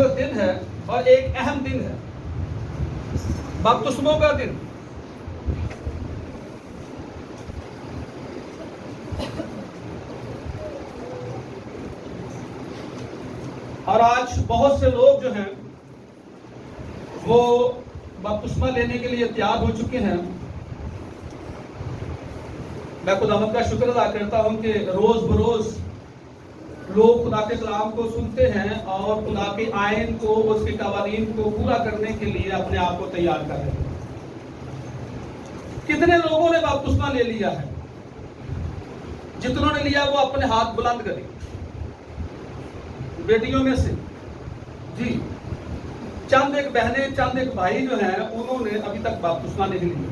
خوبصورت دن ہے اور ایک اہم دن ہے، بپتسموں کا دن۔ اور آج بہت سے لوگ جو ہیں وہ بپتسمہ لینے کے لیے تیار ہو چکے ہیں۔ میں خداوند کا شکر ادا کرتا ہوں کہ روز بروز لوگ خدا کے کلام کو سنتے ہیں اور خدا کے آئین کو، اس کے قوانین کو پورا کرنے کے لیے اپنے آپ کو تیار کر رہے ہیں۔ کتنے لوگوں نے بپتسمہ لے لیا ہے؟ جتنوں نے لیا وہ اپنے ہاتھ بلند کریں، بیٹیوں میں سے جی چند ایک بہنیں، چند ایک بھائی جو ہیں انہوں نے ابھی تک بپتسمہ نہیں لیا۔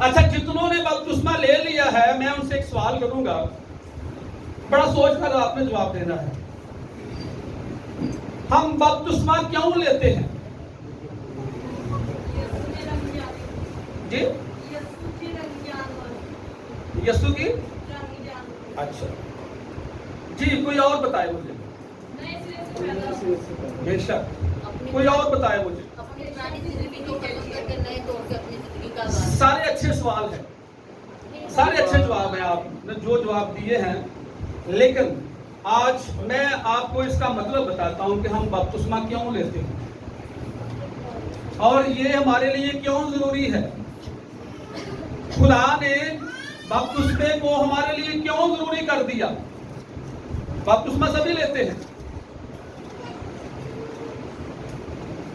اچھا، جتنوں نے بپتسمہ لے لیا ہے میں ان سے ایک سوال کروں گا، بڑا سوچ کر آپ نے جواب دینا ہے۔ ہم بپتسمہ کیوں لیتے ہیں؟ جی یسوع کی؟ اچھا جی، کوئی اور بتائے مجھے؟ بے شک، کوئی اور بتائے مجھے؟ سارے اچھے سوال ہیں، سارے اچھے جواب ہیں، آپ نے جو جواب دیے ہیں، لیکن آج میں آپ کو اس کا مطلب بتاتا ہوں کہ ہم بپتسمہ کیوں لیتے ہیں اور یہ ہمارے لیے کیوں ضروری ہے۔ خدا نے بپتسمے کو ہمارے لیے کیوں ضروری کر دیا؟ بپتسمہ سبھی لیتے ہیں۔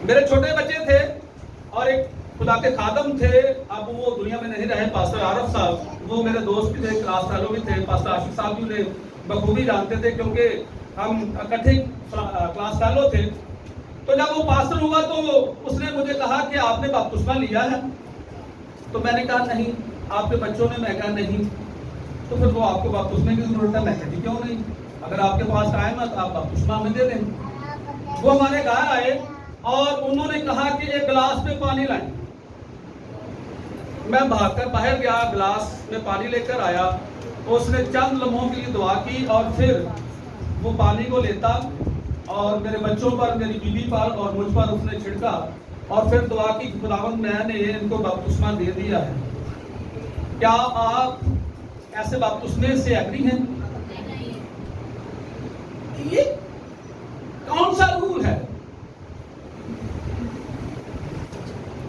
میرے چھوٹے بچے تھے اور ایک خدا کے خادم تھے، اب وہ دنیا میں نہیں رہے، پاسٹر عارف صاحب، وہ میرے دوست بھی تھے، کلاس فیلو بھی تھے، پاسٹر عاشق صاحب بھی انہیں بخوبی جانتے تھے کیونکہ ہم اکٹھے کلاس فیلو تھے۔ تو جب وہ پاسٹر ہوا تو اس نے مجھے کہا کہ آپ نے بپتسمہ لیا ہے؟ تو میں نے کہا نہیں۔ آپ کے بچوں نے؟ میں کہا نہیں۔ تو پھر وہ آپ کو بپتسمے کی ضرورت ہے؟ میں کہتی کیوں نہیں، اگر آپ کے پاس ٹائم ہے تو آپ بپتسمہ ہمیں دے دیں۔ وہ ہمارے گھر آئے اور انہوں نے کہا کہ ایک گلاس میں پانی لائیں۔ میں بھاگ کر باہر گیا، گلاس میں پانی لے کر آیا، اس نے چند لمحوں کے لیے دعا کی اور پھر وہ پانی کو لیتا اور میرے بچوں پر، میری بیوی پر اور مجھ پر اس نے چھڑکا اور پھر دعا کی، خداوند میں نے ان کو بپتسمہ دے دیا ہے۔ کیا آپ ایسے بپتسمے سے ایگری ہیں؟ یہ کون سا رول ہے؟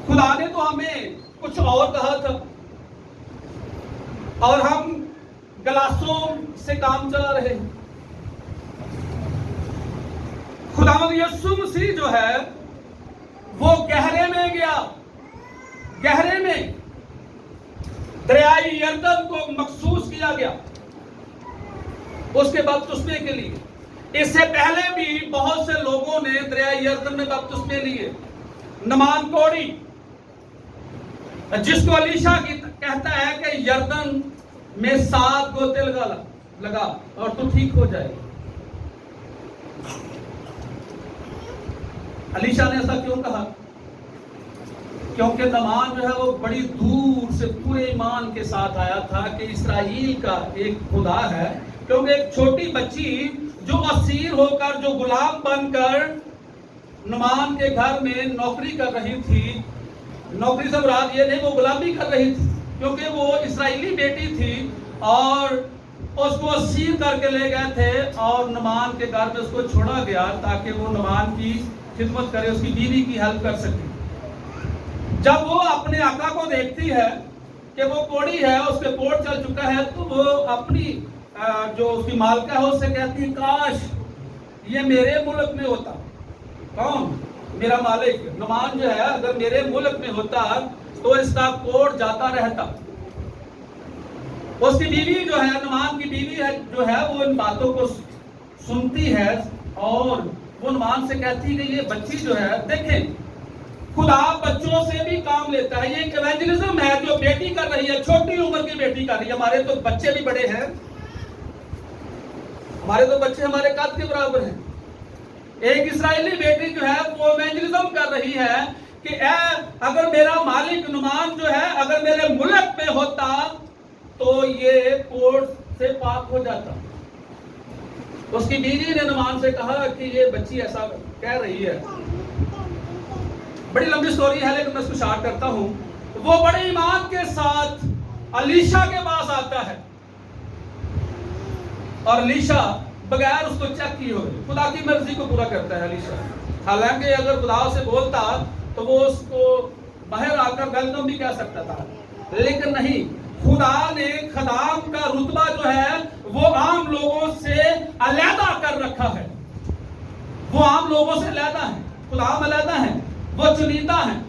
خدا نے تو ہمیں کچھ اور کہا تھا اور ہم گلاسوں سے کام چلا رہے ہیں۔ خداوند یسوع مسیح جو ہے وہ گہرے میں گیا، گہرے میں دریائے یردن کو مخصوص کیا گیا اس کے بپتسمے کے لیے۔ اس سے پہلے بھی بہت سے لوگوں نے دریائے یردن میں بپتسمے لیے۔ نمان کوڑی، جس کو الیشا کہتا ہے کہ یردن میں 7 گوتے لگا اور تو ٹھیک ہو جائے۔ الیشا نے ایسا کیوں کہا؟ کیونکہ نمان جو ہے وہ بڑی دور سے پورے ایمان کے ساتھ آیا تھا کہ اسرائیل کا ایک خدا ہے، کیونکہ ایک چھوٹی بچی جو اسیر ہو کر، جو غلام بن کر نمان کے گھر میں نوکری کر رہی تھی، نوکری سے مراد یہ نہیں وہ غلامی کر رہی تھی، کیونکہ وہ اسرائیلی بیٹی تھی اور اس کو اسیر کر کے لے گئے تھے اور نمان کے گھر میں اس کو چھوڑا گیا تاکہ وہ نمان کی خدمت کرے، اس کی بیوی کی ہیلپ کر سکے۔ جب وہ اپنے آقا کو دیکھتی ہے کہ وہ کوڑی ہے، اس کے کوڑ چل چکا ہے، تو وہ اپنی جو اس کی مالکہ ہے اس سے کہتی ہے کاش یہ میرے ملک میں ہوتا۔ کون؟ میرا مالک نمان جو ہے اگر میرے ملک میں ہوتا تو اس کا کوڑ جاتا رہتا۔ اس کی بیوی جو ہے، نمان کی بیوی ہے جو ہے، وہ ان باتوں کو سنتی ہے اور وہ نمان سے کہتی ہے کہ یہ بچی جو ہے، دیکھیں خدا بچوں سے بھی کام لیتا ہے، یہ ایک ایونجلزم ہے جو بیٹی کر رہی ہے، چھوٹی عمر کی بیٹی کر رہی ہے۔ ہمارے تو بچے بھی بڑے ہیں، ہمارے تو بچے ہمارے قد کے برابر ہیں۔ ایک اسرائیلی بیٹی جو ہے وہ ایونجلزم کر رہی ہے کہ اگر میرا مالک نمان جو ہے اگر میرے ملک میں ہوتا تو یہ کوڑ سے پاک ہو جاتا۔ اس کی بیوی نے نمان سے کہا کہ یہ بچی ایسا کہہ رہی ہے. بڑی لمبی سٹوری ہے لیکن میں اس کو شارٹ کرتا ہوں. وہ بڑے ایمان کے ساتھ الیشا کے پاس آتا ہے اور الیشا بغیر اس کو چیک کیے ہوئے خدا کی مرضی کو پورا کرتا ہے الیشا. حالانکہ اگر خدا سے بولتا تو وہ اس کو باہر آ کر ویلکم بھی کہہ سکتا تھا، لیکن نہیں. خدا نے خدام کا رتبہ جو ہے وہ عام لوگوں سے علیحدہ کر رکھا ہے. وہ عام لوگوں سے علیحدہ ہے، خدام علیحدہ ہے، وہ چنیدہ ہیں،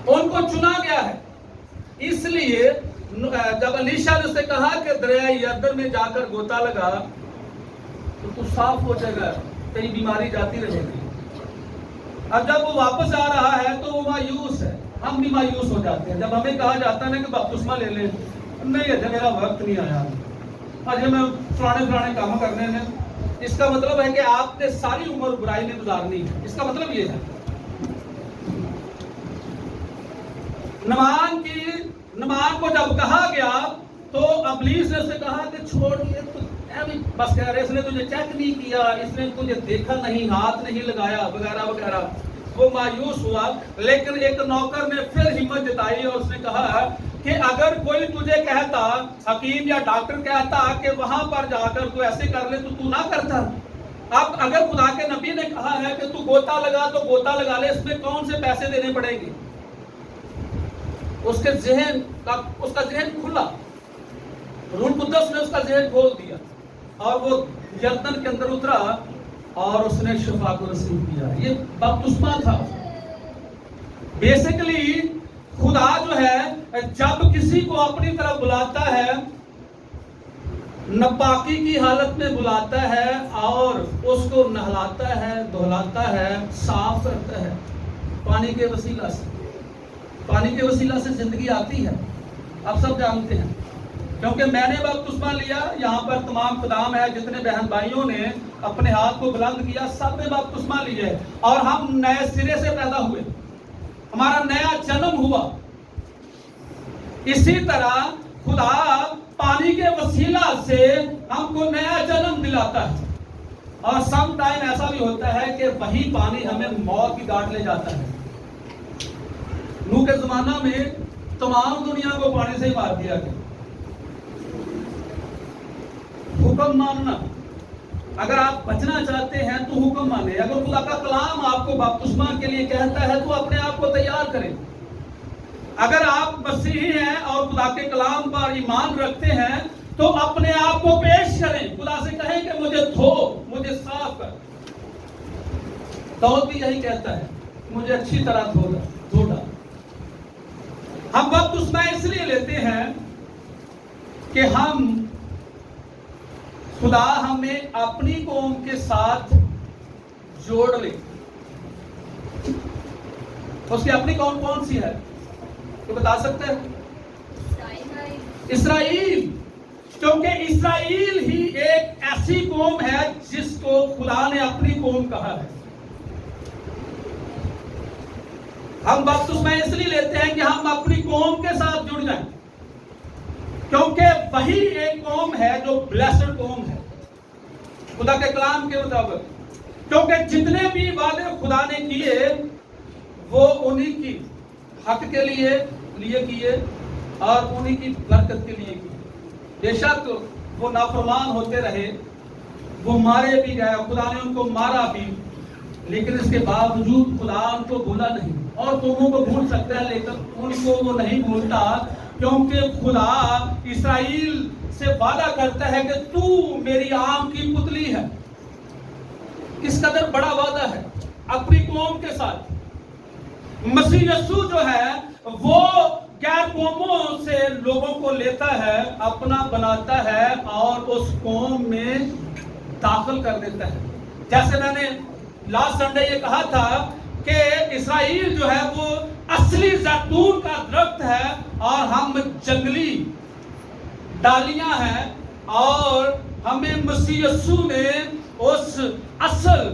ان کو چنا گیا ہے. اس لیے جب الیشا نے اسے کہا کہ دریائے یردن میں جا کر غوطہ لگا تو صاف ہو جائے گا، کہیں بیماری جاتی رہے گی. اب جب وہ واپس آ رہا ہے تو وہ مایوس ہے. ہم بھی مایوس ہو جاتے ہیں جب ہمیں کہا جاتا ہے نا کہ بپتسمہ لے لیں. نہیں اجے میرا وقت نہیں آیا، اجے میں فلانے کام کرنے ہیں. اس کا مطلب ہے کہ آپ نے ساری عمر برائی میں گزارنی ہے. اس کا مطلب یہ ہے. نمان کو جب کہا گیا تو ابلیس نے اسے کہا کہ چھوڑ یہ تو بس کہہ رہے، اس نے تجھے چیک نہیں کیا، اس نے تجھے دیکھا نہیں، ہاتھ نہیں لگایا وغیرہ وغیرہ. وہ مایوس ہوا. لیکن ایک نوکر نے پھر ہمت جتائی اور اس نے کہا کہ اگر کوئی تجھے کہتا، حکیم یا ڈاکٹر کہتا کہ وہاں پر جا کر تو ایسے کر لے تو نہ کرتا. اب اگر خدا کے نبی نے کہا ہے کہ تو غوطہ لگا تو غوطہ لگا لے، اس میں کون سے پیسے دینے پڑیں گے؟ اس کا ذہن کھلا. روح القدس نے اس کا ذہن کھول دیا اور وہ یردن کے اندر اترا اور اس نے شفا کو رسید کیا. یہ بپتسمہ تھا. بیسیکلی خدا جو ہے جب کسی کو اپنی طرف بلاتا ہے، ناپاکی کی حالت میں بلاتا ہے اور اس کو نہلاتا ہے، دھلاتا ہے، صاف کرتا ہے پانی کے وسیلہ سے. پانی کے وسیلہ سے زندگی آتی ہے. آپ سب جانتے ہیں کیونکہ میں نے بپتسمہ لیا. یہاں پر تمام خدام ہے، جتنے بہن بھائیوں نے اپنے ہاتھ کو بلند کیا سب نے بپتسمہ لیا ہے اور ہم نئے سرے سے پیدا ہوئے، ہمارا نیا جنم ہوا. اسی طرح خدا پانی کے وسیلہ سے ہم کو نیا جنم دلاتا ہے. اور سم ٹائم ایسا بھی ہوتا ہے کہ وہی پانی ہمیں موت کی گاٹ لے جاتا ہے. نوح کے زمانہ میں تمام دنیا کو پانی سے ہی مار دیا گیا. حکم ماننا، اگر آپ بچنا چاہتے ہیں تو حکم مانیں. اگر خدا کا کلام آپ کو بپتسمہ کے لیے کہتا ہے تو اپنے آپ کو تیار کریں. اگر آپ مسیحی ہیں اور خدا کے کلام پر ایمان رکھتے ہیں تو اپنے آپ کو پیش کریں. خدا سے کہیں کہ مجھے دھو، مجھے صاف کر. داؤد بھی یہی کہتا ہے، مجھے اچھی طرح دھو ڈال. ہم بپتسمہ اس لیے لیتے ہیں کہ خدا ہمیں اپنی قوم کے ساتھ جوڑ لے. اس کی اپنی قوم کون سی ہے تو بتا سکتے ہیں؟ اسرائیل. کیونکہ اسرائیل ہی ایک ایسی قوم ہے جس کو خدا نے اپنی قوم کہا ہے. ہم بپتسمہ اس لیے لیتے ہیں کہ ہم اپنی قوم کے ساتھ جڑ جائیں، کیونکہ وہی ایک قوم ہے جو بلیسڈ قوم ہے خدا کے کلام کے مطابق. کیونکہ جتنے بھی وعدے خدا نے کیے وہ انہی کی حق کے لیے کیے اور انہی کی برکت کے لیے کیے. بے شک وہ نافرمان ہوتے رہے، وہ مارے بھی گئے، خدا نے ان کو مارا بھی، لیکن اس کے باوجود خدا ان کو بھولا نہیں. اور قوموں کو بھول سکتا ہے لیکن ان کو وہ نہیں بھولتا، کیونکہ خدا اسرائیل سے وعدہ کرتا ہے کہ تو میری آم کی پتلی ہے. کس قدر بڑا وعدہ ہے اپنی قوم کے ساتھ. مسیح یسوع جو ہے وہ غیر قوموں سے لوگوں کو لیتا ہے، اپنا بناتا ہے اور اس قوم میں داخل کر دیتا ہے. جیسے میں نے لاسٹ سنڈے یہ کہا تھا کہ اسرائیل جو ہے وہ اصلی زیتون کا درخت ہے اور ہم جنگلی ڈالیاں ہیں، اور ہمیں مسیح یسوع نے اس اصل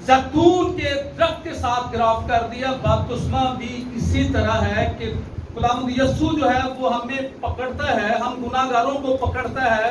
زیتون کے درخت کے ساتھ گرافت کر دیا. بپتسمہ بھی اسی طرح ہے کہ خداوند یسوع جو ہے وہ ہمیں پکڑتا ہے، ہم گناہگاروں کو پکڑتا ہے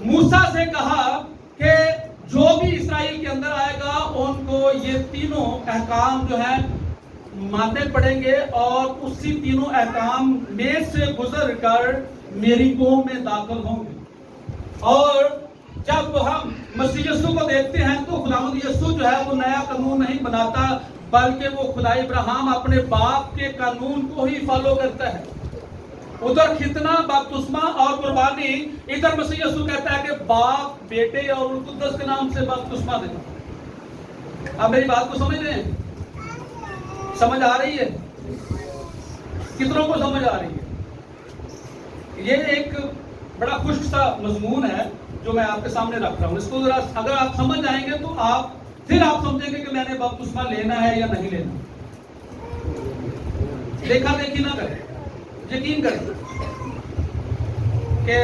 موسیٰ سے کہا کہ جو بھی اسرائیل کے اندر آئے گا ان کو یہ تینوں احکام جو ہیں ماننے پڑیں گے اور اسی تینوں احکام میں سے گزر کر میری قوم میں داخل ہوں گے. اور جب ہم مسیح یسوع کو دیکھتے ہیں تو خداوند یسوع جو ہے وہ نیا قانون نہیں بناتا بلکہ وہ خدا ابراہیم اپنے باپ کے قانون کو ہی فالو کرتا ہے. ادھر ختنہ بپتسمہ اور قربانی، ادھر مسیح یسوع کہتا ہے کہ باپ بیٹے اور روح القدس کے نام سے بپتسمہ دے. اب میری بات کو سمجھ رہے ہیں؟ سمجھ آ رہی ہے؟ کتنوں کو سمجھ آ رہی ہے؟ یہ ایک بڑا خشک سا مضمون ہے جو میں آپ کے سامنے رکھ رہا ہوں. اس کو ذرا اگر آپ سمجھ جائیں گے تو پھر آپ سمجھیں گے کہ میں نے بپتسمہ لینا ہے یا نہیں لینا. دیکھا دیکھی نہ کریں، یقین کریں کہ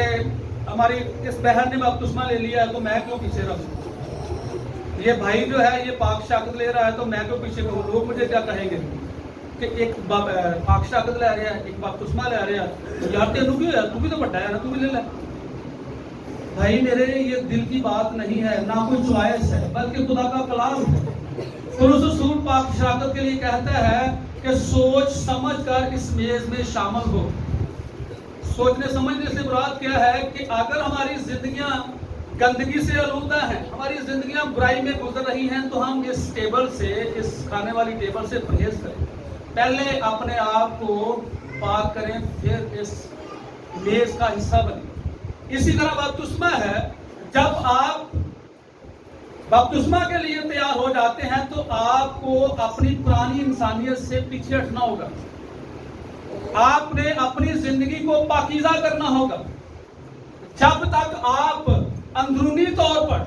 ہماری اس بہن نے بپتسمہ لے لیا ہے تو میں کیوں پیچھے رہوں؟ یہ بھائی جو ہے یہ پاک شاکت لے رہا ہے تو میں کیوں پیچھے رہوں؟ لوگ مجھے کیا کہیں گے کہ ایک پاک شاکت لے رہا ہے، ایک بپتسمہ لے رہا ہے، یار تینوں کیوں ہے؟ تو بھی تو بڑا ہے نا، تو بھی لے لے. بھائی میرے یہ دل کی بات نہیں ہے، نہ کوئی چوائس ہے، بلکہ خدا کا کلام ہے. پولس رسول پاک شاکت کے لیے کہتا ہے کہ سوچ سمجھ کر اس میز میں شامل ہو. سوچنے سمجھنے سے مراد کیا ہے کہ اگر ہماری زندگیاں گندگی سے آلودہ ہیں، ہماری زندگیاں برائی میں گزر رہی ہیں، تو ہم اس ٹیبل سے، اس کھانے والی ٹیبل سے پرہیز کریں. پہلے اپنے آپ کو پاک کریں، پھر اس میز کا حصہ بنیں. اسی طرح بپتسمہ ہے، جب آپ بپتسمہ کے لیے تیار ہو جاتے ہیں تو آپ کو اپنی پرانی انسانیت سے پیچھے ہٹنا ہوگا. آپ نے اپنی زندگی کو پاکیزہ کرنا ہوگا. جب تک آپ اندرونی طور پر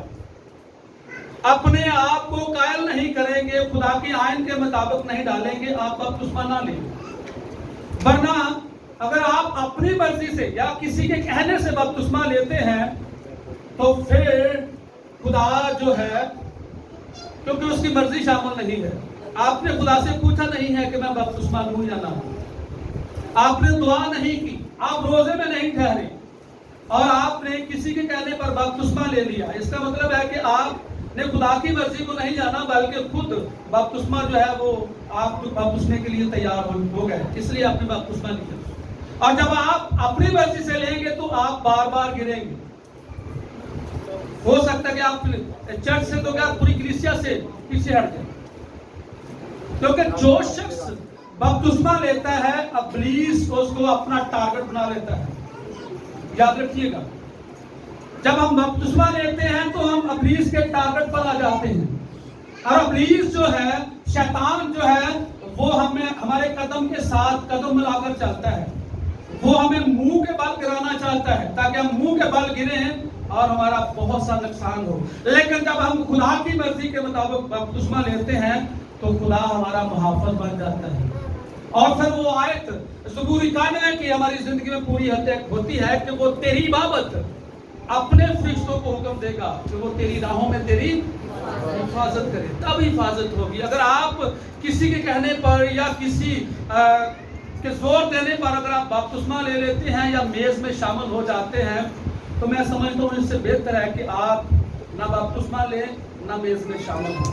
اپنے آپ کو قائل نہیں کریں گے، خدا کے آئین کے مطابق نہیں ڈالیں گے، آپ بپتسمہ نہ لیں. ورنہ اگر آپ اپنی مرضی سے یا کسی کے کہنے سے بپتسمہ لیتے ہیں تو پھر خدا جو ہے، کیونکہ اس کی مرضی شامل نہیں ہے، آپ نے خدا سے پوچھا نہیں ہے کہ میں بپتسمہ لوں یا نہ. آپ نے دعا نہیں کی، آپ روزے میں نہیں ٹھہرے اور آپ نے کسی کے کہنے پر بپتسمہ لے لیا. اس کا مطلب ہے کہ آپ نے خدا کی مرضی کو نہیں جانا بلکہ خود بپتسمہ جو ہے وہ آپ بپتسمے کے لیے تیار ہو گئے، اس لیے آپ نے بپتسمہ لیا. اور جب آپ اپنی مرضی سے لیں گے تو آپ بار بار گریں گے. ہو سکتا ہے کہ آپ چرچ سے تو کیا پوری کلیسیا سے پیچھے ہٹ جائیں. کیونکہ جو شخص بپتسمہ لیتا ہے ابلیس اس کو اپنا ٹارگٹ بنا لیتا ہے. یاد رکھیے گا، جب ہم بپتسمہ لیتے ہیں تو ہم ابلیس کے ٹارگٹ پر آ جاتے ہیں. اور ابلیس جو ہے، شیطان جو ہے، وہ ہمارے قدم کے ساتھ قدم ملا کر چلتا ہے. وہ ہمیں منہ کے بل گرانا چاہتا ہے تاکہ ہم منہ کے بل گریں اور ہمارا بہت سا نقصان ہو. لیکن جب ہم خدا کی مرضی کے مطابق بپتسمہ لیتے ہیں تو خدا ہمارا محافظ بن جاتا ہے. اور پھر وہ آیت زبوری کہنا ہے کہ ہماری زندگی میں پوری حد تک ہوتی ہے کہ وہ تیری بابت اپنے فرشتوں کو حکم دے گا کہ وہ تیری راہوں میں تیری حفاظت کرے. تب حفاظت ہوگی. اگر آپ کسی کے کہنے پر یا کسی کے زور دینے پر اگر آپ بپتسمہ لے لیتے ہیں یا میز میں شامل ہو جاتے ہیں تو میں سمجھتا ہوں اس سے بہتر ہے کہ آپ نہ بپتسمہ لیں نہ میز میں شامل ہوں.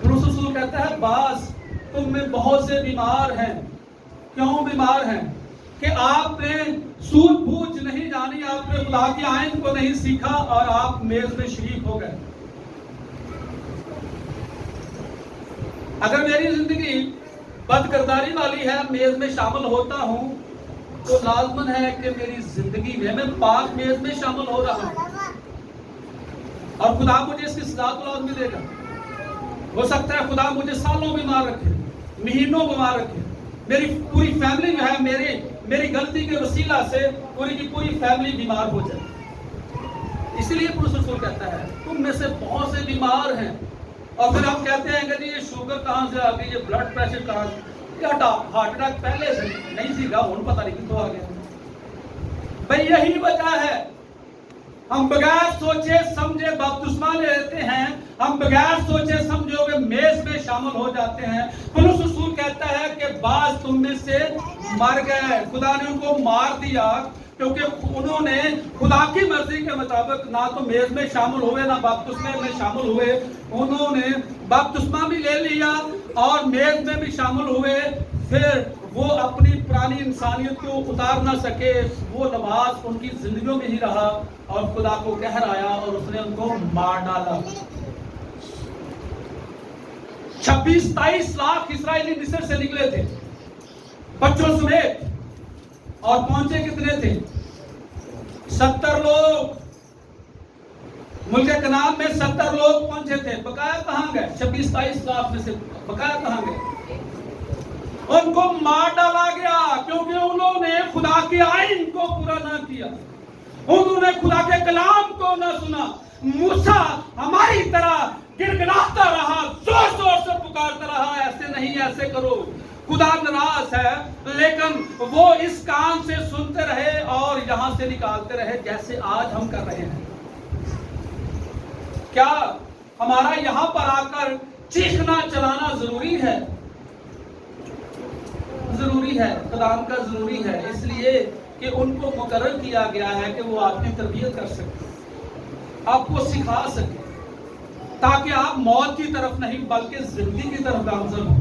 پولس رسول کہتا ہے بعض تم میں بہت سے بیمار ہیں. کیوں بیمار ہیں؟ کہ آپ نے سود بوجھ نہیں جانی، آپ نے خدا کے آئین کو نہیں سیکھا اور آپ میز میں شریک ہو گئے. اگر میری زندگی بد کرداری والی ہے، میز میں شامل ہوتا ہوں تو لازمن ہے کہ میری زندگی میں پاک میز میں شامل ہو رہا ہوں اور خدا مجھے اس کی سزا تو لازمی دے گا. ہو سکتا ہے خدا مجھے سالوں بیمار رکھے، مہینوں بیمار رکھے. میری پوری فیملی جو ہے میری غلطی کے وسیلہ سے پوری کی پوری فیملی بیمار ہو جائے. اسی لیے پولس رسول کہتا ہے تم میں سے بہت سے بیمار ہیں. اور پھر ہم کہتے ہیں کہ یہ شوگر کہاں سے آ گئی، یہ بلڈ پریشر کہاں سے، یہ ہارٹ اٹیک پہلے سے نہیں سی گا، ان پتہ نہیں کتوں آ گیا. بھئی یہی وجہ ہے ہم بغیر سوچے سمجھے بپتسمہ لیتے ہیں، ہم بغیر سوچے سمجھے ہوئے میز میں شامل ہو جاتے ہیں. پولس رسول کہتا ہے کہ بعض تم میں سے مر گئے، خدا نے ان کو مار دیا کیونکہ انہوں نے خدا کی مرضی کے مطابق نہ تو میز میں شامل ہوئے نہ بپتسمے میں شامل ہوئے. انہوں نے بپتسمہ بھی لے لیا اور میز میں بھی شامل ہوئے. پھر وہ اپنی پرانی انسانیت کو اتار نہ سکے. وہ لباس ان کی زندگیوں میں ہی رہا اور خدا کو قہر آیا اور اس نے ان کو مار ڈالا. 26-23 لاکھ اسرائیلی مصر سے نکلے تھے بچوں سمیت, اور پہنچے کتنے تھے؟ 70 لوگ. ملک کنعان میں 70 لوگ پہنچے تھے. بقایا کہاں گئے؟ 26-23 لاکھ میں سے بقایا کہاں گئے؟ ان کو مار ڈالا گیا کیونکہ انہوں نے خدا کے آئین کو پورا نہ کیا. انہوں نے خدا کے کلام کو نہ سنا. موسیٰ ہماری طرح گڑگڑاتا رہا, زور زور سے پکارتا رہا, ایسے نہیں, ایسے کرو. خدا ناراض ہے, لیکن وہ اس کان سے سنتے رہے اور یہاں سے نکالتے رہے جیسے آج ہم کر رہے ہیں. کیا ہمارا یہاں پر آ کر چیخنا چلانا ضروری ہے؟ ضروری ہے, خداوند کا ضروری ہے, اس لیے کہ ان کو مقرر کیا گیا ہے کہ وہ آپ کی تربیت کر سکے, آپ کو سکھا سکے, تاکہ آپ موت کی طرف نہیں بلکہ زندگی کی طرف گامزن ہو.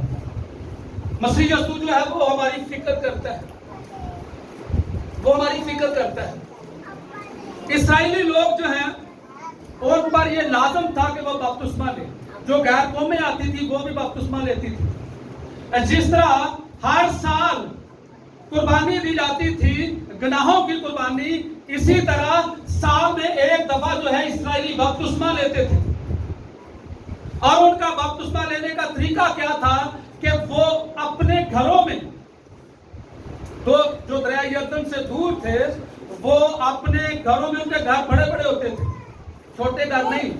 مسیح یسوع جو ہے وہ ہماری فکر کرتا ہے, وہ ہماری فکر کرتا ہے. اسرائیلی لوگ جو ہیں ان پر یہ لازم تھا کہ وہ بپتسمہ لیں. جو غیر قومیں آتی تھی وہ بھی بپتسمہ لیتی تھی. جس طرح ہر سال قربانی دی جاتی تھی گناہوں کی قربانی, اسی طرح سال میں ایک دفعہ جو ہے اسرائیلی بپتسمہ لیتے تھے. اور ان کا بپتسمہ لینے کا طریقہ کیا تھا کہ وہ اپنے گھروں میں, تو جو دریائے یردن سے دور تھے, وہ اپنے گھروں میں, ان کے گھر بڑے بڑے ہوتے تھے, چھوٹے گھر نہیں.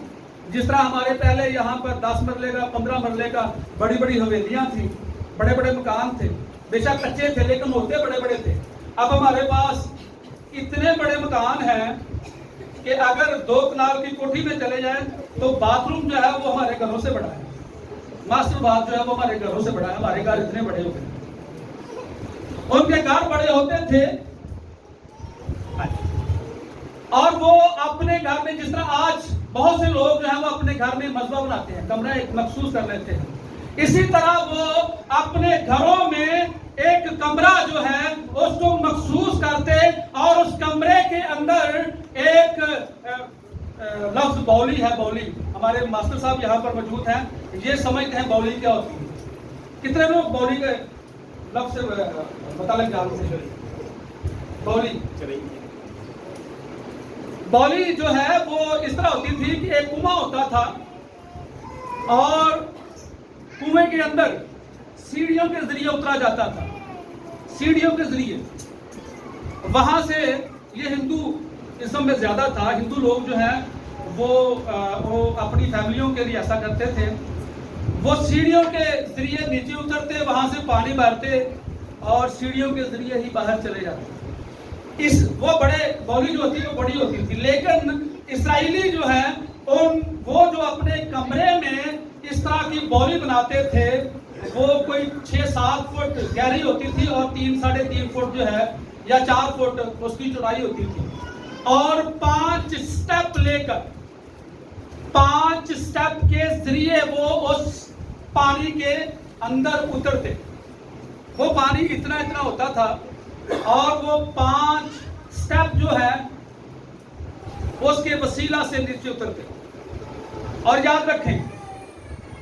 جس طرح ہمارے پہلے یہاں پر 10 مرلے کا 15 مرلے کا بڑی بڑی حویلیاں تھیں, بڑے بڑے مکان تھے, بے شک کچے تھے لیکن ہوتے بڑے بڑے تھے. اب ہمارے پاس اتنے بڑے مکان ہیں کہ اگر 2 کنال کی کوٹھی میں چلے جائیں تو باتھ روم جو ہے وہ ہمارے گھروں سے بڑا ہے, ماسٹر باتھ جو ہے وہ ہمارے گھروں سے بڑا ہے. ہمارے گھر اتنے بڑے ہوتے ہیں, ان کے گھر بڑے ہوتے تھے. اور وہ اپنے گھر میں, جس طرح آج بہت سے لوگ جو ہیں وہ اپنے گھر میں مذبح بناتے ہیں, کمرہ ایک مخصوص کر لیتے ہیں, اسی طرح وہ اپنے گھروں میں ایک کمرہ جو ہے اس کو مخصوص کرتے اور اس کمرے کے اندر ایک لفظ بولی ہے. بولی, ہمارے ماسٹر صاحب یہاں پر موجود ہیں, یہ سمجھتے ہیں بولی کیا ہوتی ہے. کتنے لوگ بولی کے لفظ سے متعلق جانتے ہیں؟ بولی, بولی جو ہے وہ اس طرح ہوتی تھی کہ ایک کنواں ہوتا تھا اور کنویں کے اندر سیڑھیوں کے ذریعے اترا جاتا تھا. سیڑھیوں کے ذریعے وہاں سے, یہ ہندو اسم میں زیادہ تھا, ہندو لوگ جو ہیں وہ اپنی فیملیوں کے لیے ایسا کرتے تھے. وہ سیڑھیوں کے ذریعے نیچے اترتے, وہاں سے پانی بھرتے اور سیڑھیوں کے ذریعے ہی باہر چلے جاتے. وہ بڑے بولی جو ہوتی ہے وہ بڑی ہوتی تھی. لیکن اسرائیلی جو ہیں وہ جو اپنے کمرے میں اس طرح کی بولی بناتے تھے, وہ کوئی 6-7 فٹ گہری ہوتی تھی اور 3-3.5 فٹ جو ہے یا 4 فٹ اس کی چوڑائی ہوتی تھی. اور 5 سٹیپ لے کر 5 سٹیپ کے ذریعے وہ اس پانی کے اندر اترتے. وہ پانی اتنا ہوتا تھا اور وہ 5 سٹیپ جو ہے اس کے وسیلہ سے نیچے اترتے. اور یاد رکھیں,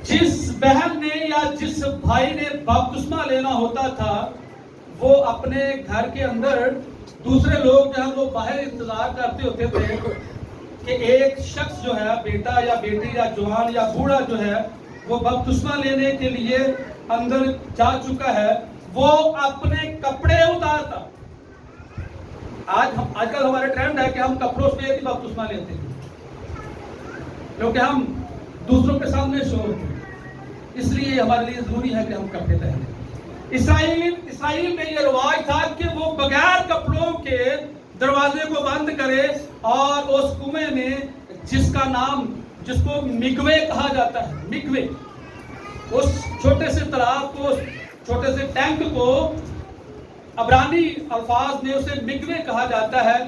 جس بہن نے یا جس بھائی نے بپتسمہ لینا ہوتا تھا وہ اپنے گھر کے اندر, دوسرے لوگ جو ہے وہ باہر انتظار کرتے ہوتے تھے کہ ایک شخص جو ہے, بیٹا یا بیٹی یا جوان یا بوڑھا جو ہے وہ بپتسمہ لینے کے لیے اندر جا چکا ہے. وہ اپنے کپڑے اتارتا. آج کل ہمارے ٹرینڈ ہے کہ ہم کپڑوں سے ہی بپتسمہ لیتے ہیں کیونکہ ہم دوسروں کے سامنے شو ہوتے ہیں, اس لیے ہمارے لیے ضروری ہے کہ ہم کپڑے پہنیں. اسرائیل میں یہ رواج تھا کہ وہ بغیر کپڑوں کے دروازے کو بند کرے اور اس کنویں میں, جس کو مگوے کہا جاتا ہے, مگوے, اس چھوٹے سے تالاب کو, چھوٹے سے ٹینک کو عبرانی الفاظ میں اسے مگوے کہا جاتا ہے.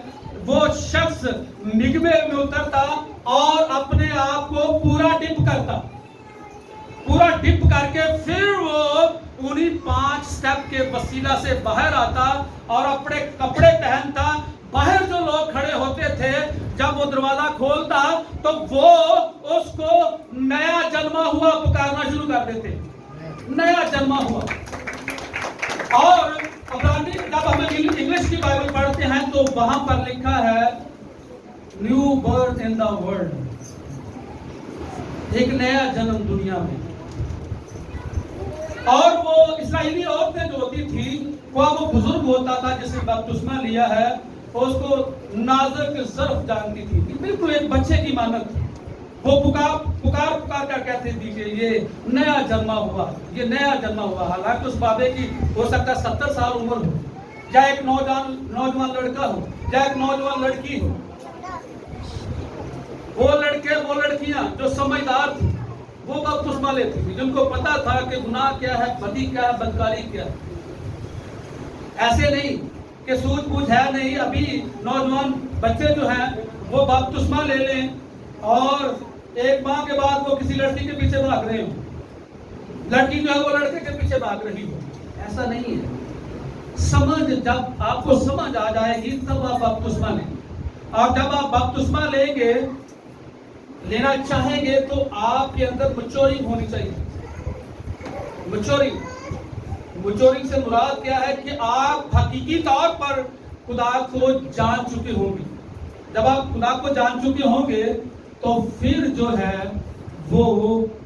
وہ شخص مگوے میں اترتا اور اپنے آپ کو پورا ڈپ کرتا, پورا ڈپ کر کے پھر وہ انہی 5 سٹیپ کے وسیلہ سے باہر آتا اور اپنے کپڑے پہنتا. باہر جو لوگ کھڑے ہوتے تھے جب وہ دروازہ کھولتا تو وہ اس کو نیا جنما ہوا پکارنا شروع کر دیتے, نیا جنما ہوا. اور عبرانی جب ہم انگلش کی بائبل پڑھتے ہیں تو وہاں پر لکھا ہے new birth in the world, ایک نیا جنم دنیا میں. اور وہ اسرائیلی عورتیں جو ہوتی تھی, وہ بزرگ ہوتا تھا جس نے بپتسمہ لیا ہے, اس کو نازک ظرف جانتی تھی, بالکل ایک بچے کی مانند. وہ پکار کر کہتے تھی کہ یہ نیا جنما ہوا, یہ نیا جنما ہوا. حالانکہ اس بابے کی ہو سکتا 70 سال عمر ہو, یا ایک نوجوان لڑکا ہو, یا ایک نوجوان لڑکی ہو. وہ لڑکے وہ لڑکیاں جو سمجھدار تھی وہ بپتسمہ لیتی تھی, جن کو پتا تھا کہ گناہ کیا ہے, بدی کیا ہے, بدکاری کیا ہے. ایسے نہیں کہ سوجھ بوجھ ہے نہیں. ابھی نوجوان بچے جو ہیں وہ بپتسمہ لے لیں اور ایک ماہ کے بعد وہ کسی لڑکی کے پیچھے بھاگ رہے ہوں, لڑکی جو ہے وہ لڑکے کے پیچھے بھاگ رہی ہو. ایسا نہیں ہے. سمجھ, جب آپ کو سمجھ آ جائے گی تب آپ بپتسمہ لیں. اور جب آپ بپتسمہ لیں گے, لینا چاہیں گے, تو آپ کے اندر میچورنگ ہونی چاہیے. میچورنگ سے مراد کیا ہے کہ آپ حقیقی طور پر خدا کو جان چکے ہوں گے. جب آپ خدا کو جان چکے ہوں گے تو پھر جو ہے وہ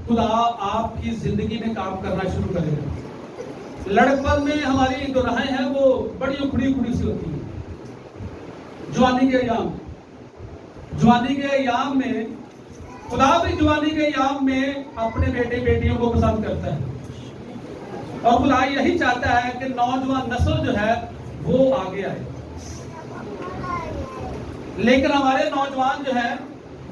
خدا آپ کی زندگی میں کام کرنا شروع کرے گا. لڑکپن میں ہماری جو راہیں ہیں وہ بڑی اکھڑی سی ہوتی ہیں. جوانی کے ایام میں خدا بھی جوانی کے ایام میں اپنے بیٹے بیٹیوں کو پسند کرتا ہے, اور خدا یہی چاہتا ہے کہ نوجوان نسل جو ہے وہ آگے آئے. لیکن ہمارے نوجوان جو ہیں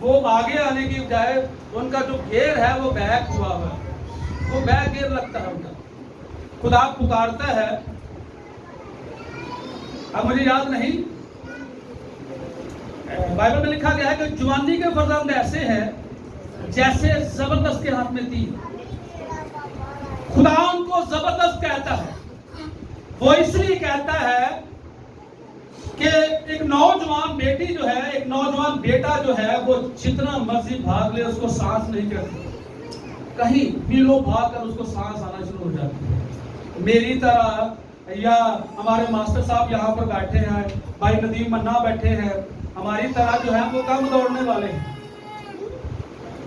وہ آگے آنے کی بجائے ان کا جو گیئر ہے وہ بیک ہوا ہے, وہ بیک گیئر لگتا ہے ان کا. خدا پکارتا ہے. اب مجھے یاد نہیں, بائبل میں لکھا گیا ہے کہ جوانی کے فرزند ایسے ہیں جیسے زبردست کے ہاتھ میں تیر. خدا ان کو زبردست کہتا ہے. وہ اس لیے کہتا ہے کہ ایک نوجوان بیٹی جو ہے, ایک نوجوان بیٹا جو ہے, وہ جتنا مرضی بھاگ لے اس کو سانس نہیں چڑھتی. کہیں میلوں بھاگ کر اس کو سانس آنا شروع ہو جاتی ہے. میری طرح یا ہمارے ماسٹر صاحب یہاں پر بیٹھے ہیں, بھائی ندیم منا بیٹھے ہیں, ہماری طرح جو ہے وہ کم دوڑنے والے ہیں.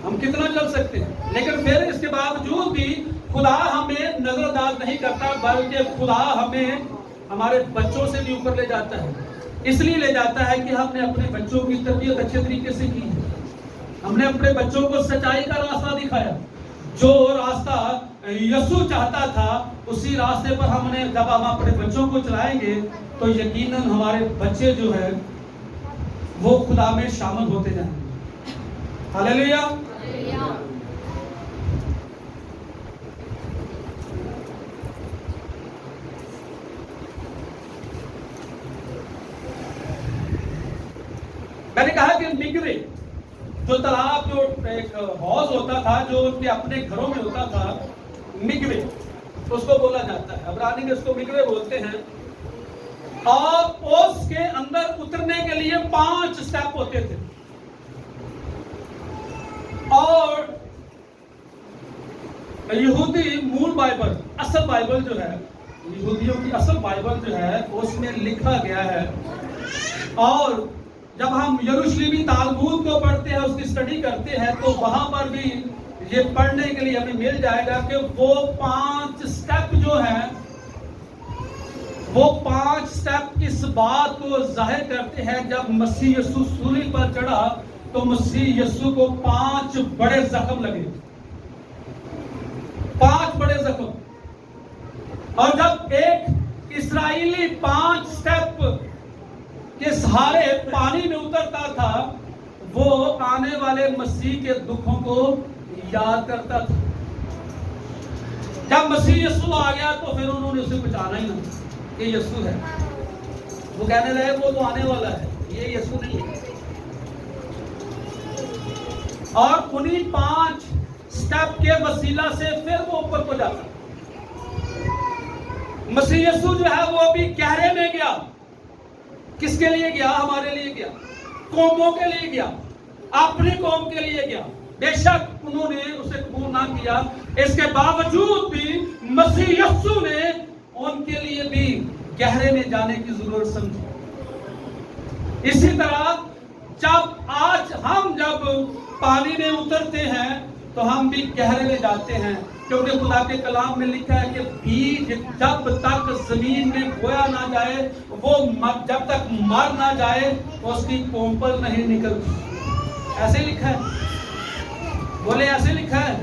ہم کتنا چل سکتے ہیں, لیکن پھر اس کے باوجود بھی خدا ہمیں نظر انداز نہیں کرتا, بلکہ خدا ہمیں ہمارے بچوں سے بھی اوپر لے جاتا ہے. اس لیے لے جاتا ہے کہ ہم نے اپنے بچوں کی تربیت اچھے طریقے سے کی ہے. ہم نے اپنے بچوں کو سچائی کا راستہ دکھایا. جو راستہ یسوع چاہتا تھا اسی راستے پر جب ہم اپنے بچوں کو چلائیں گے تو یقیناً ہمارے بچے جو ہے وہ خدا میں شامل ہوتے جائیں گے. ہاللیلویا. میں نے کہا کہ مگوے جو تالاب, جو ایک حوض ہوتا تھا جو ان کے اپنے گھروں میں ہوتا تھا, مگوے اس کو بولا جاتا ہے. عبرانی میں اس کو مگوے بولتے ہیں. اور اس کے اندر اترنے کے لیے 5 سٹیپ ہوتے تھے. اور یہودی مول بائبل, اصل بائبل جو ہے, یہودیوں کی اصل بائبل جو ہے اس میں لکھا گیا ہے. اور جب ہم یروشلیمی تالمود کو پڑھتے ہیں, اس کی اسٹڈی کرتے ہیں, تو وہاں پر بھی یہ پڑھنے کے لیے ہمیں مل جائے گا کہ وہ 5 سٹیپ جو ہیں, وہ 5 سٹیپ اس بات کو ظاہر کرتے ہیں. جب مسیح یسوع صلیب پر چڑھا تو مسیح یسوع کو 5 بڑے زخم لگے, 5 بڑے زخم. اور جب ایک اسرائیلی 5 سٹیپ کے سہارے پانی میں اترتا تھا, وہ آنے والے مسیح کے دکھوں کو یاد کرتا تھا. جب مسیح یسوع آ گیا تو پھر انہوں نے اسے بچانا ہی نہ. کہ یسوع ہے. وہ کہنے لگے وہ تو آنے والا ہے, یہ یسوع نہیں ہے. اور انہیں 5 سٹیپ کے وسیلہ سے پھر وہ اوپر کو جاتا. مسیح یسوع جو ہے وہ ابھی گہرے میں گیا. کس کے لیے گیا؟ ہمارے لیے گیا, قوموں کے لیے گیا, اپنی قوم کے لیے گیا. بے شک انہوں نے اسے قبول نہ کیا, اس کے باوجود بھی مسیح یسوع نے ان کے لیے بھی گہرے میں جانے کی ضرورت سمجھی. اسی طرح آج ہم جب پانی میں اترتے ہیں تو ہم بھی گہرے میں جاتے ہیں, کیونکہ خدا کے کلام میں لکھا ہے کہ بیج جب تک زمین میں بویا نہ جائے, وہ جب تک مر نہ جائے اس کی کومپل نہیں نکلتی. ایسے لکھا ہے, بولے ایسے لکھا ہے.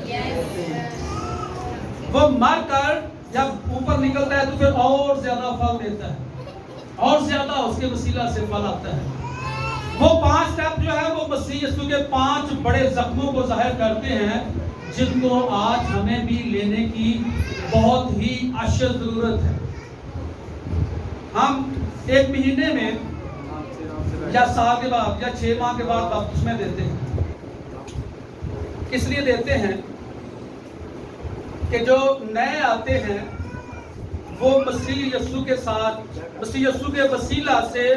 وہ مر کر جب اوپر نکلتا ہے تو پھر اور زیادہ پھل دیتا ہے, اور زیادہ اس کے وسیلہ سے پھل آتا ہے. وہ 5 سٹیپ جو ہے وہ مسیح یسوع کے 5 بڑے زخموں کو ظاہر کرتے ہیں, جن کو آج ہمیں بھی لینے کی بہت ہی اشد ضرورت ہے. ہم 1 مہینے میں یا سال کے بعد یا 6 ماہ کے بعد بپتسمہ دیتے ہیں. کس لیے دیتے ہیں؟ کہ جو نئے آتے ہیں وہ مسیح یسوع کے ساتھ, مسیح یسوع کے وسیلہ سے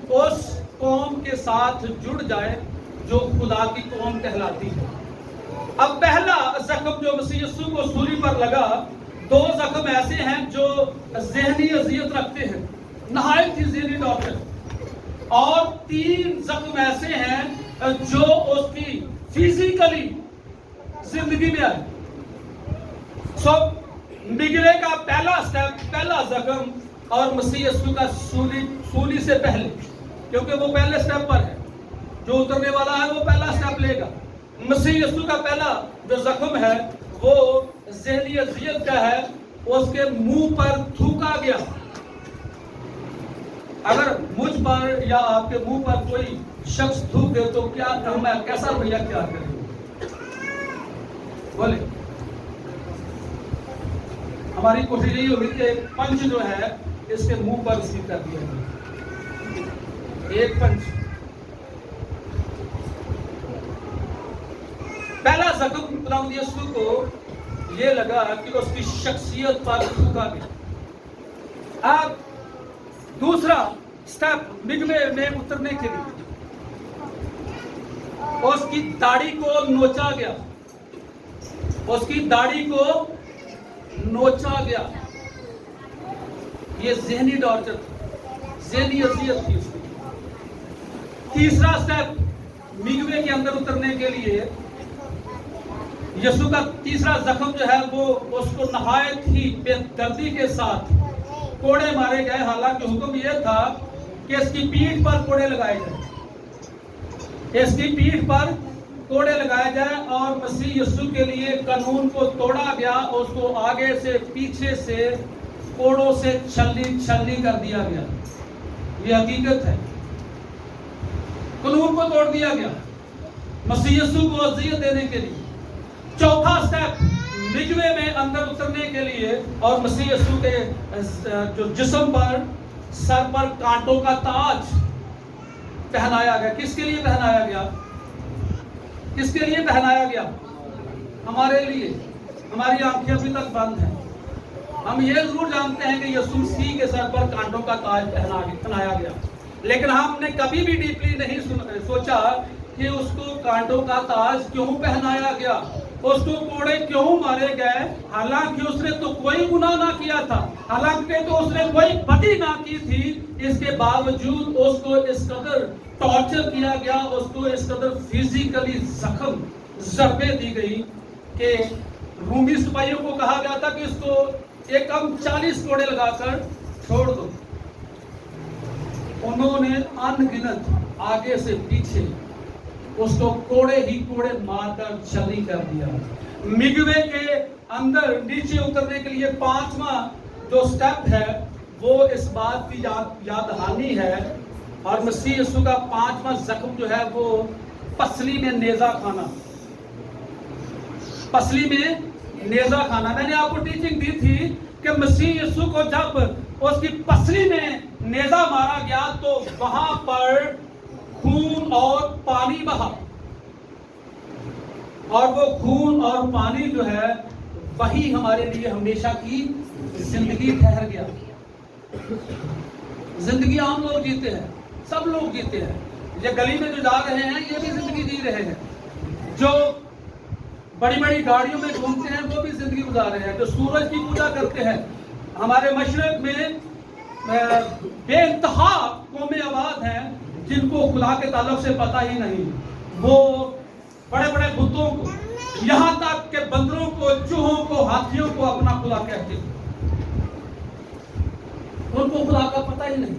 اس قوم کے ساتھ جڑ جائے جو خدا کی قوم کہلاتی ہے. اب پہلا زخم جو مسیح یسوع کو سولی پر لگا, 2 زخم ایسے ہیں جو ذہنی اذیت رکھتے ہیں, نہایت ہی ذہنی ڈاکٹر, اور 3 زخم ایسے ہیں جو اس کی فزیکلی زندگی میں آئے. نگلے کا پہلا سٹیپ, پہلا زخم, اور مسیح یسوع کا سولی سے پہلے, کیونکہ وہ پہلے سٹیپ پر ہے, جو اترنے والا ہے وہ پہلا سٹیپ لے گا. مسیح یسوع کا پہلا جو زخم ہے وہ ذہنی اذیت کا ہے, اس کے منہ پر تھوکا گیا. اگر مجھ پر یا آپ کے منہ پر کوئی شخص تھوک دے تو کیا ہم کیسا رویہ کیا کریں؟ بولے. ہماری کوشش یہی ہوگی کہ پنچ جو ہے اس کے منہ پر رسیو کر دیا جائے, ایک پنچ. پہلا زخم خداوند یسوع کو یہ لگا کہ اس کی شخصیت پر تھوکا گیا. اب دوسرا سٹیپ مغوے میں اترنے کے لیے اس کی داڑھی کو نوچا گیا, اس کی داڑھی کو نوچا گیا. یہ ذہنی ٹارچر تھا, ذہنی اذیت تھی اس کی. تیسرا سٹیپ مغوے کے اندر اترنے کے لیے یسوع کا تیسرا زخم جو ہے وہ اس کو نہایت ہی بے دردی کے ساتھ کوڑے مارے گئے. حالانکہ حکم یہ تھا کہ اس کی پیٹھ پر کوڑے لگائے جائیں, اس کی پیٹھ پر کوڑے لگائے جائیں, اور مسیح یسوع کے لیے قانون کو توڑا گیا, اس کو آگے سے پیچھے سے کوڑوں سے چھلنی کر دیا گیا. یہ حقیقت ہے, قانون کو توڑ دیا گیا مسیح یسوع کو اذیت دینے کے لیے. چوتھا سٹیپ مغوے میں اندر اترنے کے لیے, اور مسیح یسوع کے جو جسم پر, سر پر کانٹوں کا تاج پہنایا گیا. کس کے لیے پہنایا گیا؟ کس کے لیے پہنایا گیا؟ ہمارے لیے. ہماری آنکھیں ابھی تک بند ہیں. ہم یہ ضرور جانتے ہیں کہ یسوع مسیح کے سر پر کانٹوں کا تاج پہنایا گیا, لیکن ہم نے کبھی بھی ڈیپلی نہیں سوچا کہ اس کو کانٹوں کا تاج کیوں پہنایا گیا, اس کو کوڑے کیوں مارے گئے. حالانکہ اس نے تو کوئی گناہ نہ کیا تھا, حالانکہ تو اس نے کوئی بدی نہ کی تھی, اس کے باوجود اس کو اس قدر ٹارچر کیا گیا, اس کو اس قدر فزیکلی زخم ضربیں دی گئی کہ رومی سپاہیوں کو کہا گیا تھا کہ اس کو ایک کم 40 کوڑے لگا کر چھوڑ دو. انہوں نے ان گنت آگے سے پیچھے اس کو کوڑے ہی کوڑے مار کر چھلنی کر دیا. مغوے کے اندر نیچے اترنے کے لیے 5واں جو سٹیپ ہے وہ اس بات کی یاد دہانی ہے, اور مسیح یسوع کا 5واں زخم جو ہے وہ پسلی میں نیزہ کھانا. پسلی میں نیزہ کھانا. میں نے آپ کو ٹیچنگ دی تھی کہ مسیح یسوع کو جب اس کی پسلی میں نیزہ مارا گیا تو وہاں پر خون اور پانی بہا، اور وہ خون اور پانی جو ہے وہی ہمارے لیے ہمیشہ کی زندگی ٹھہر گیا۔ زندگی عام لوگ جیتے ہیں، سب لوگ جیتے ہیں، یہ گلی میں جو جا رہے ہیں یہ بھی زندگی جی رہے ہیں، جو بڑی بڑی گاڑیوں میں گھومتے ہیں وہ بھی زندگی گزار رہے ہیں، جو سورج کی پوجا کرتے ہیں۔ ہمارے مشرق میں بے انتہا قومیں آباد ہیں جن کو خدا کے تعلق سے پتہ ہی نہیں، وہ بڑے بڑے بتوں کو، یہاں تک کہ بندروں کو، چوہوں کو، ہاتھیوں کو اپنا خدا کہتے ہیں، ان کو خدا کا پتہ ہی نہیں،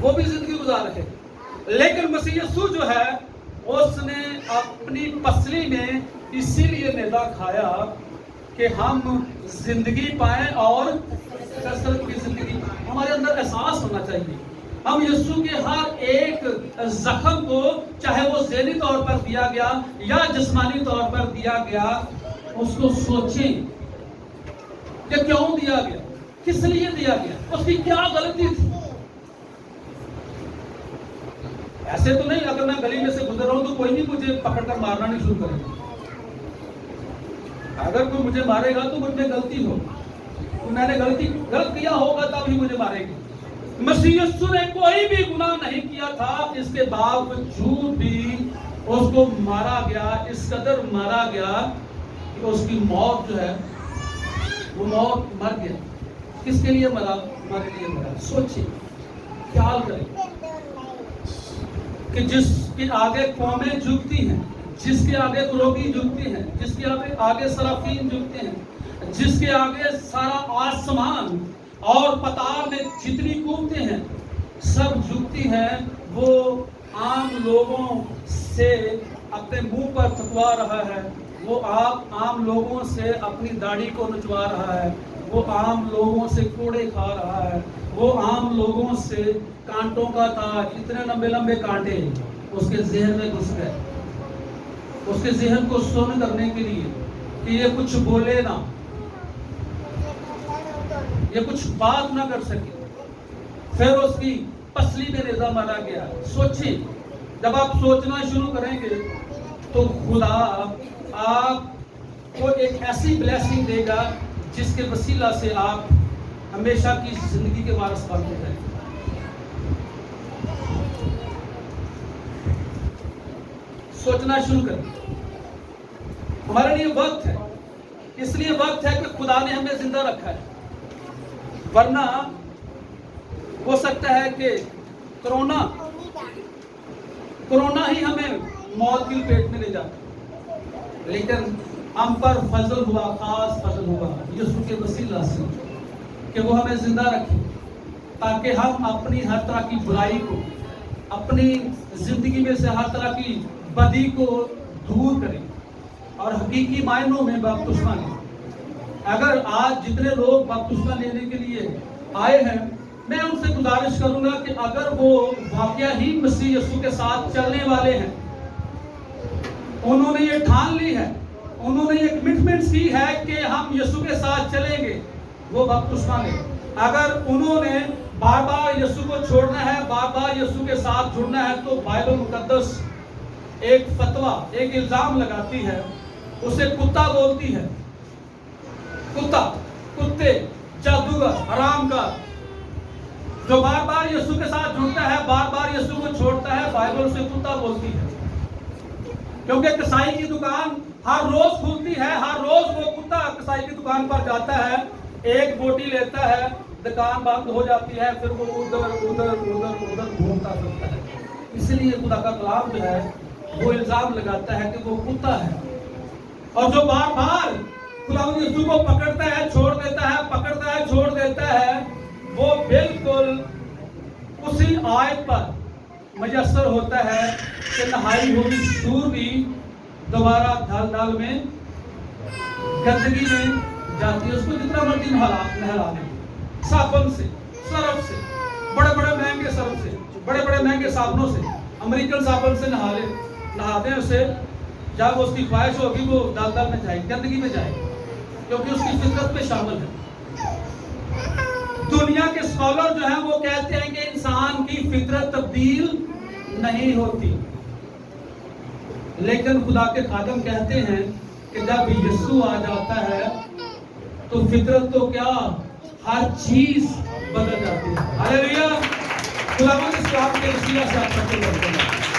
وہ بھی زندگی گزار رہے۔ لیکن مسیح یسوع جو ہے اس نے اپنی پسلی میں اسی لیے نیزہ کھایا کہ ہم زندگی پائیں اور کثرت کی زندگی۔ ہمارے اندر احساس ہونا چاہیے، ہم یسوع کے ہر ایک زخم کو، چاہے وہ ذہنی طور پر دیا گیا یا جسمانی طور پر دیا گیا، اس کو سوچیں کہ کیوں دیا گیا، کس لیے دیا گیا، اس کی کیا غلطی تھی۔ ایسے تو نہیں اگر میں گلی میں سے گزر رہا ہوں تو کوئی نہیں مجھے پکڑ کر مارنا نہیں شروع کرے گا، اگر کوئی مجھے مارے گا تو مجھ میں غلطی ہو، میں نے غلط کیا ہوگا تب ہی مجھے مارے گی۔ مسیح یسوع نے کوئی بھی گناہ نہیں کیا تھا، اس کے باوجود بھی اس کو مارا گیا، اس قدر مارا گیا کہ اس کی موت جو ہے وہ موت مر گیا۔ کس کے لیے مرا؟ ہمارے لیے مرا۔ سوچیں، خیال کریں کہ جس کے آگے قومیں جھکتی ہیں، جس کے آگے گروگی جھکتی ہیں، جس کے آگے صرافین جھکتے ہیں، جس کے آگے سارا آسمان اور پتال میں جتنی قوتیں ہیں سب جھکتی ہیں، وہ عام لوگوں سے اپنے منہ پر تھکوا رہا ہے، وہ عام لوگوں سے اپنی داڑھی کو نچوا رہا ہے، وہ عام لوگوں سے کوڑے کھا رہا ہے، وہ عام لوگوں سے کانٹوں کا تاج، اتنے لمبے لمبے کانٹے اس کے ذہن میں گھس گئے، اس کے ذہن کو سن کرنے کے لیے کہ یہ کچھ بولے نہ، یہ کچھ بات نہ کر سکے۔ پھر اس کی پسلی میں نیزہ مارا گیا۔ سوچیں، جب آپ سوچنا شروع کریں گے تو خدا آپ کو ایک ایسی بلیسنگ دے گا جس کے وسیلہ سے آپ ہمیشہ کی زندگی کے وارث بن ہو جائیں۔ سوچنا شروع کریں، ہمارے لیے وقت ہے، اس لیے وقت ہے کہ خدا نے ہمیں زندہ رکھا ہے، ورنہ ہو سکتا ہے کہ کرونا ہی ہمیں موت کی لپیٹ میں لے جاتا، لیکن ہم پر فضل ہوا، خاص فضل ہوا یسوع کے وسیلہ سے کہ وہ ہمیں زندہ رکھے، تاکہ ہم اپنی ہر طرح کی برائی کو، اپنی زندگی میں سے ہر طرح کی بدی کو دور کریں اور حقیقی معنوں میں بپتسمہ لیں۔ اگر آج جتنے لوگ بپتسمہ لینے کے لیے آئے ہیں، میں ان سے گزارش کروں گا کہ اگر وہ واقعہ ہی مسیح یسوع کے ساتھ چلنے والے ہیں، انہوں نے یہ ٹھان لی ہے، انہوں نے یہ کمٹمنٹس کی ہے کہ ہم یسوع کے ساتھ چلیں گے، وہ بپتسمہ لیں۔ اگر انہوں نے بار بار یسوع کو چھوڑنا ہے، بار بار یسوع کے ساتھ جڑنا ہے، تو بائبل مقدس ایک فتویٰ، ایک الزام لگاتی ہے، اسے کتا بولتی ہے، کتا، کتے، جادوگر، حرام کا، جو بار بار یسوع کے ساتھ جڑتا ہے، بار بار یسوع کو چھوڑتا ہے، بائبل اسے کتا بولتی ہے، کیونکہ کسائی کی دکان ہر روز کھلتی ہے، ہر روز وہ کتا کسائی کی دکان پر جاتا ہے، ایک بوٹی لیتا ہے، دکان بند ہو جاتی ہے، پھر وہ ادھر ادھر ادھر ادھر گھومتا پھرتا ہے۔ اس لیے خدا کا کلام جو ہے وہ الزام لگاتا ہے کہ وہ کتا ہے، اور جو بار بار خدا یسوع کو پکڑتا ہے، چھوڑ دیتا ہے، پکڑتا ہے، چھوڑ دیتا ہے، وہ بالکل اسی آیت پر میسر ہوتا ہے کہ نہائی ہوئی سور بھی دوبارہ ڈھال میں گندگی میں جاتی ہے، اس کو جتنا مرضی نہلا دیں، صابن سے، سرف سے، بڑے بڑے مہنگے سرف سے، بڑے بڑے مہنگے صابنوں سے، امریکن صابن سے نہا دیں اسے، جب اس کی خواہش ہوگی وہ دال میں جائے، گندگی میں جائے، کیونکہ اس کی فطرت میں شامل ہے۔ دنیا کے اسکالر جو ہیں وہ کہتے ہیں کہ انسان کی فطرت تبدیل نہیں ہوتی، لیکن خدا کے خادم کہتے ہیں کہ جب یسوع آ جاتا ہے تو فطرت تو کیا ہر چیز بدل جاتی ہے۔ ہاللیلویہ، خداوند اس کلام کے وسیلہ سے آپ سب کو